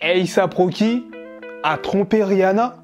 A$AP Rocky a trompé Rihanna.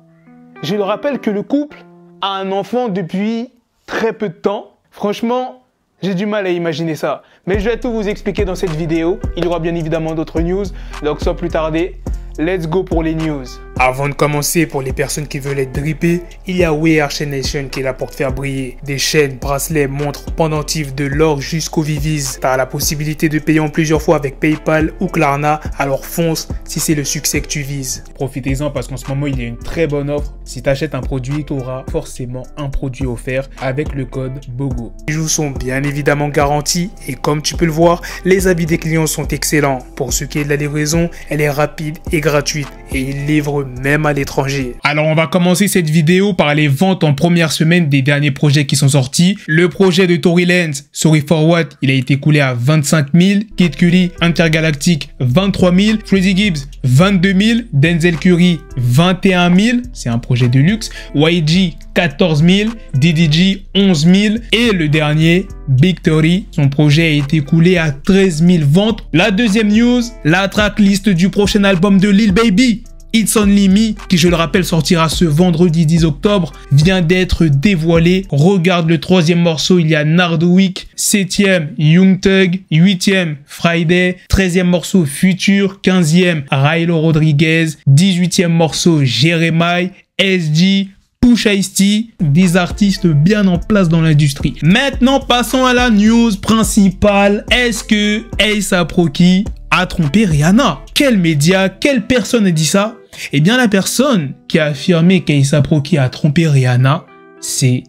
Je le rappelle que le couple a un enfant depuis très peu de temps. Franchement, j'ai du mal à imaginer ça. Mais je vais tout vous expliquer dans cette vidéo. Il y aura bien évidemment d'autres news. Donc sans plus tarder, let's go pour les news. Avant de commencer, pour les personnes qui veulent être drippées, il y a We Are Chain Nation qui est là pour te faire briller. Des chaînes, bracelets, montres, pendentifs, de l'or jusqu'au Viviz. Tu as la possibilité de payer en plusieurs fois avec PayPal ou Klarna, alors fonce si c'est le succès que tu vises. Profitez-en parce qu'en ce moment, il y a une très bonne offre. Si tu achètes un produit, tu auras forcément un produit offert avec le code BOGO. Les bijoux sont bien évidemment garantis et comme tu peux le voir, les avis des clients sont excellents. Pour ce qui est de la livraison, elle est rapide et gratuite et ils livrent même à l'étranger. Alors on va commencer cette vidéo par les ventes en première semaine des derniers projets qui sont sortis. Le projet de Tory Lanez, Sorry for What, il a été écoulé à 25 000. Kid Cudi, Intergalactic, 23 000. Freddie Gibbs, 22 000. Denzel Curry, 21 000. C'est un projet de luxe. YG, 14 000. DDG, 11 000. Et le dernier, Big Tory, son projet a été écoulé à 13 000 ventes. La deuxième news, la tracklist du prochain album de Lil Baby, It's Only Me, qui je le rappelle sortira ce vendredi 10 octobre, vient d'être dévoilé. Regarde le troisième morceau, il y a Nardwick, 7e Young Thug, 8e Friday, 13e morceau Future, 15e Rylo Rodriguez, 18e morceau Jeremiah, SG, Pusha T, des artistes bien en place dans l'industrie. Maintenant, passons à la news principale. Est-ce que A$AP Rocky a trompé Rihanna? Quel média, quelle personne a dit ça? Eh bien, la personne qui a affirmé qu'A$AP Rocky a trompé Rihanna, c'est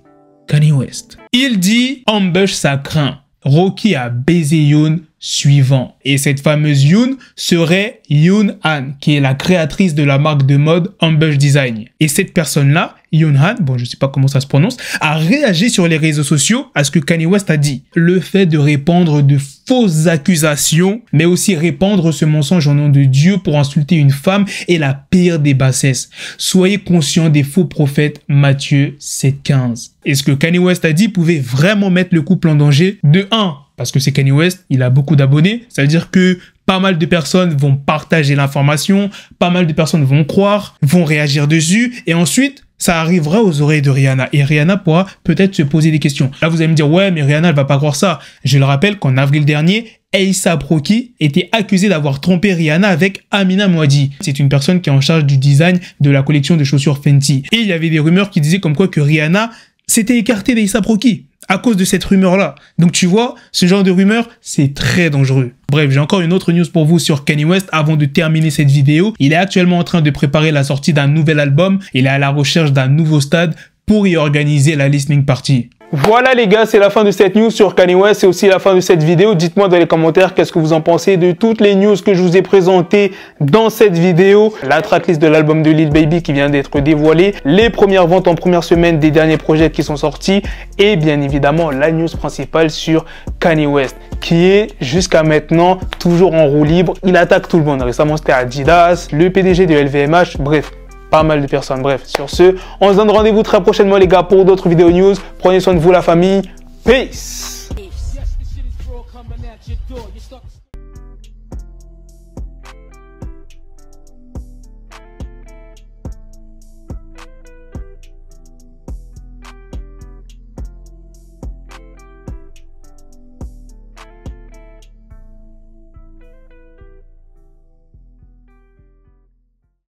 Kanye West. Il dit « Ambush, ça craint. Rocky a baisé Yoon suivant. » Et cette fameuse Yoon serait Yoon Han, qui est la créatrice de la marque de mode Ambush Design. Et cette personne-là, Yoon Han, bon je sais pas comment ça se prononce, a réagi sur les réseaux sociaux à ce que Kanye West a dit. Le fait de répandre de fausses accusations, mais aussi répandre ce mensonge au nom de Dieu pour insulter une femme est la pire des bassesses. Soyez conscients des faux prophètes, Matthieu 7,15. Et ce que Kanye West a dit pouvait vraiment mettre le couple en danger. De 1, parce que c'est Kanye West, il a beaucoup d'abonnés, ça veut dire que pas mal de personnes vont partager l'information, pas mal de personnes vont croire, vont réagir dessus, et ensuite, ça arrivera aux oreilles de Rihanna. Et Rihanna pourra peut-être se poser des questions. Là, vous allez me dire, ouais, mais Rihanna, elle va pas croire ça. Je le rappelle qu'en avril dernier, A$AP Rocky était accusé d'avoir trompé Rihanna avec Amina Muaddi. C'est une personne qui est en charge du design de la collection de chaussures Fenty. Et il y avait des rumeurs qui disaient comme quoi que Rihanna s'était écartée d'A$AP Rocky à cause de cette rumeur-là. Donc tu vois, ce genre de rumeur, c'est très dangereux. Bref, j'ai encore une autre news pour vous sur Kanye West avant de terminer cette vidéo. Il est actuellement en train de préparer la sortie d'un nouvel album. Il est à la recherche d'un nouveau stade pour y organiser la listening party. Voilà les gars, c'est la fin de cette news sur Kanye West, c'est aussi la fin de cette vidéo. Dites-moi dans les commentaires qu'est-ce que vous en pensez de toutes les news que je vous ai présentées dans cette vidéo. La tracklist de l'album de Lil Baby qui vient d'être dévoilée, les premières ventes en première semaine des derniers projets qui sont sortis et bien évidemment la news principale sur Kanye West qui est jusqu'à maintenant toujours en roue libre. Il attaque tout le monde. Récemment c'était Adidas, le PDG de LVMH, bref. Pas mal de personnes. Bref, sur ce, on se donne rendez-vous très prochainement les gars pour d'autres vidéos news. Prenez soin de vous la famille. Peace.